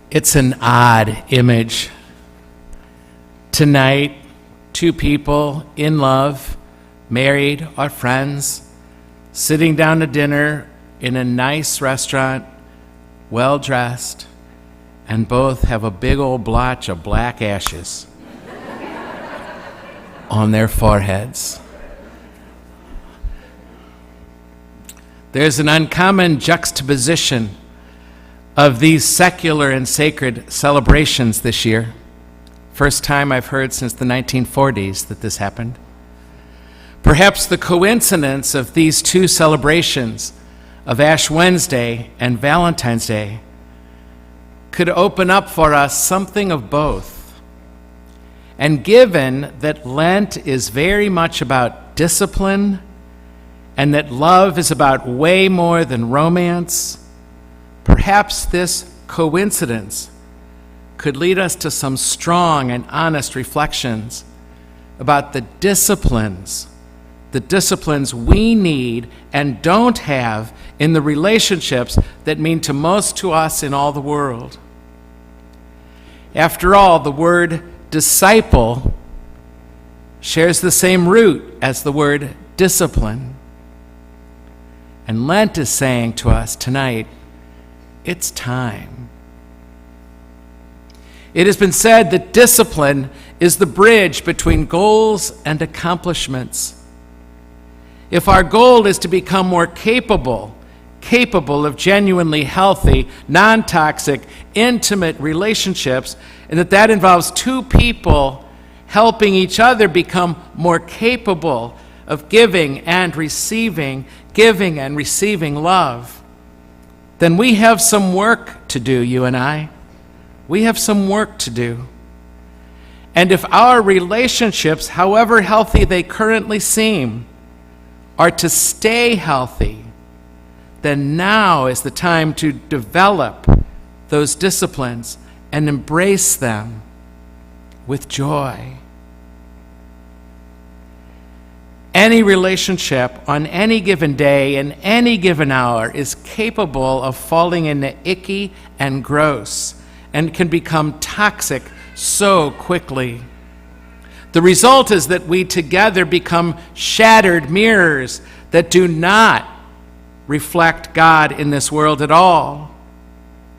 It's an odd image. Tonight, two people in love, married or friends, sitting down to dinner in a nice restaurant, well-dressed, and both have a big old blotch of black ashes on their foreheads. There's an uncommon juxtaposition of these secular and sacred celebrations this year. First time I've heard since the 1940s that this happened. Perhaps the coincidence of these two celebrations of Ash Wednesday and Valentine's Day could open up for us something of both. And given that Lent is very much about discipline and that love is about way more than romance, perhaps this coincidence could lead us to some strong and honest reflections about the disciplines we need and don't have in the relationships that mean to most to us in all the world. After all, the word disciple shares the same root as the word discipline. And Lent is saying to us tonight, it's time. It has been said that discipline is the bridge between goals and accomplishments. If our goal is to become more capable of genuinely healthy, non-toxic, intimate relationships, and that involves two people helping each other become more capable of giving and receiving love, then we have some work to do, you and I. We have some work to do. And if our relationships, however healthy they currently seem, are to stay healthy, then now is the time to develop those disciplines and embrace them with joy. Any relationship on any given day in any given hour is capable of falling into icky and gross and can become toxic so quickly. The result is that we together become shattered mirrors that do not reflect God in this world at all,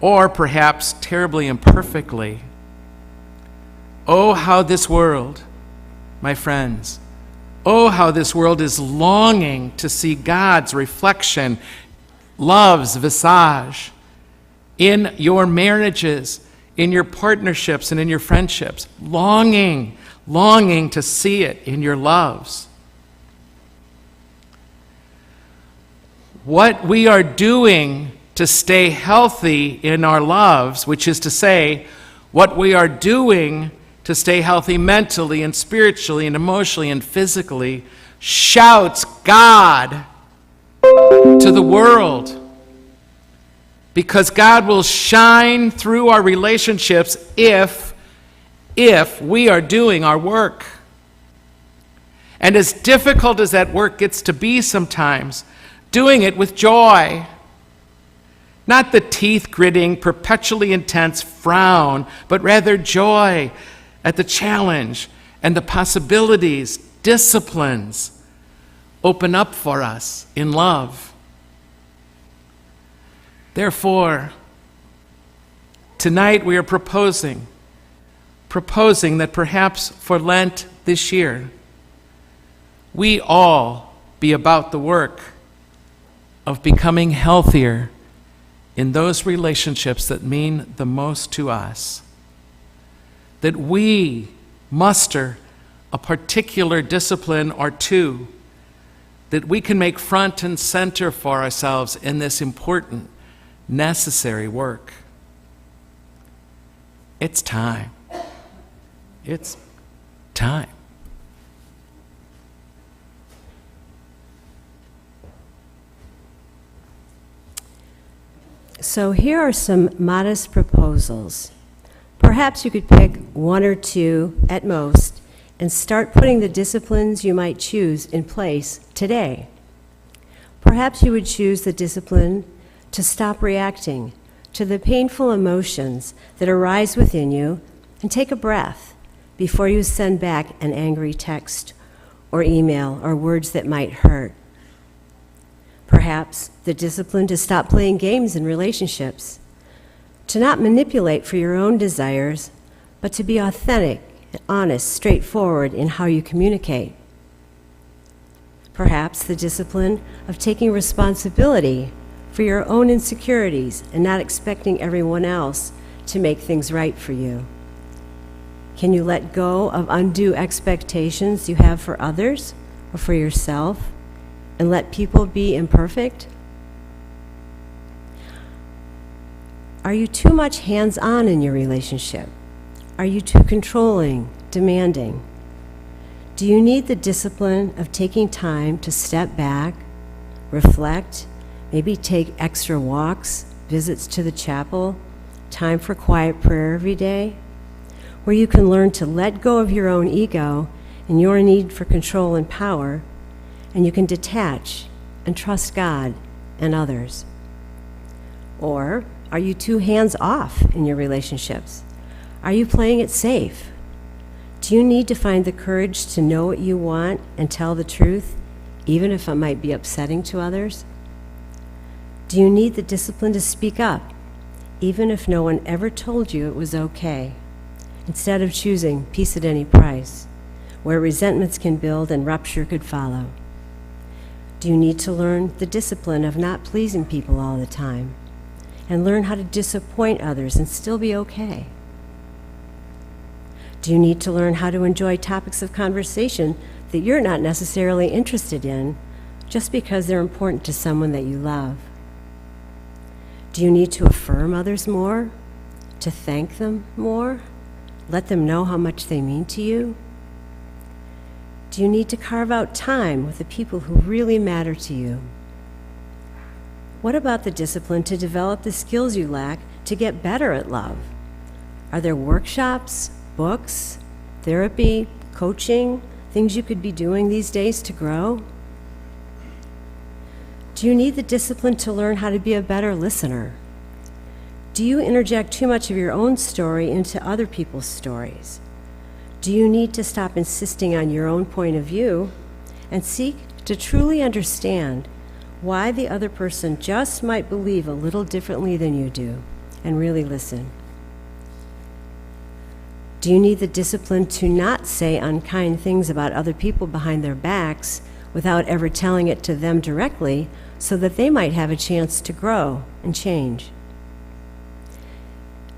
or perhaps terribly imperfectly. Oh, how this world, my friends, oh, how this world is longing to see God's reflection, love's visage, in your marriages, in your partnerships, and in your friendships. Longing to see it in your loves. What we are doing to stay healthy in our loves, which is to say, what we are doing to stay healthy mentally and spiritually and emotionally and physically, shouts God to the world. Because God will shine through our relationships if we are doing our work. And as difficult as that work gets to be sometimes, doing it with joy. Not the teeth-gritting, perpetually intense frown, but rather joy at the challenge and the possibilities, disciplines open up for us in love. Therefore, tonight we are proposing that perhaps for Lent this year, we all be about the work of becoming healthier in those relationships that mean the most to us. That we muster a particular discipline or two that we can make front and center for ourselves in this important, necessary work. It's time. It's time. So here are some modest proposals. Perhaps you could pick one or two at most and start putting the disciplines you might choose in place today. Perhaps you would choose the discipline to stop reacting, to the painful emotions that arise within you and take a breath before you send back an angry text or email or words that might hurt. Perhaps the discipline to stop playing games in relationships, to not manipulate for your own desires, but to be authentic, honest, straightforward in how you communicate. Perhaps the discipline of taking responsibility for your own insecurities and not expecting everyone else to make things right for you. Can you let go of undue expectations you have for others or for yourself and let people be imperfect? Are you too much hands-on in your relationship? Are you too controlling, demanding? Do you need the discipline of taking time to step back, reflect, maybe take extra walks, visits to the chapel, time for quiet prayer every day, where you can learn to let go of your own ego and your need for control and power, and you can detach and trust God and others? Or are you too hands-off in your relationships? Are you playing it safe? Do you need to find the courage to know what you want and tell the truth, even if it might be upsetting to others? Do you need the discipline to speak up, even if no one ever told you it was okay, instead of choosing peace at any price, where resentments can build and rupture could follow? Do you need to learn the discipline of not pleasing people all the time, and learn how to disappoint others and still be okay? Do you need to learn how to enjoy topics of conversation that you're not necessarily interested in just because they're important to someone that you love? Do you need to affirm others more, to thank them more, let them know how much they mean to you? Do you need to carve out time with the people who really matter to you? What about the discipline to develop the skills you lack to get better at love? Are there workshops, books, therapy, coaching, things you could be doing these days to grow? Do you need the discipline to learn how to be a better listener? Do you interject too much of your own story into other people's stories? Do you need to stop insisting on your own point of view and seek to truly understand why the other person just might believe a little differently than you do, and really listen? Do you need the discipline to not say unkind things about other people behind their backs without ever telling it to them directly so that they might have a chance to grow and change?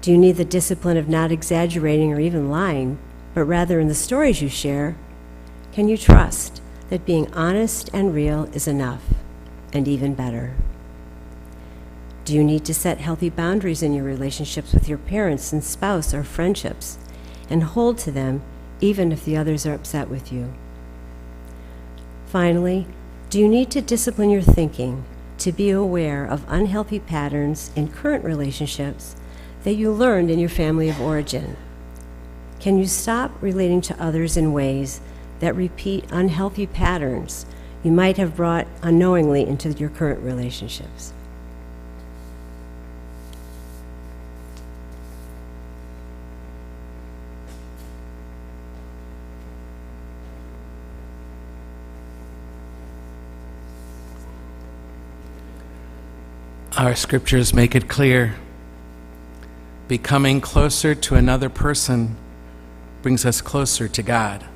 Do you need the discipline of not exaggerating or even lying, but rather in the stories you share, can you trust that being honest and real is enough, and even better? Do you need to set healthy boundaries in your relationships with your parents and spouse or friendships, and hold to them even if the others are upset with you? Finally, do you need to discipline your thinking to be aware of unhealthy patterns in current relationships that you learned in your family of origin? Can you stop relating to others in ways that repeat unhealthy patterns you might have brought unknowingly into your current relationships? Our scriptures make it clear. Becoming closer to another person brings us closer to God.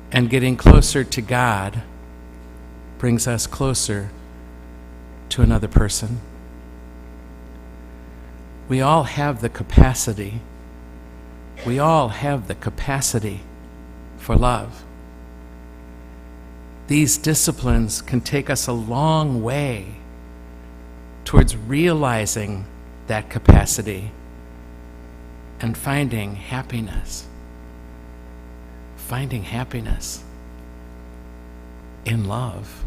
And getting closer to God brings us closer to another person. We all have the capacity. We all have the capacity for love. These disciplines can take us a long way towards realizing that capacity and finding happiness. Finding happiness in love.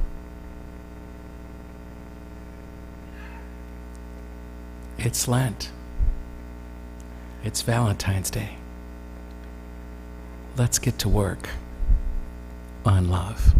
It's Lent. It's Valentine's Day. Let's get to work on love.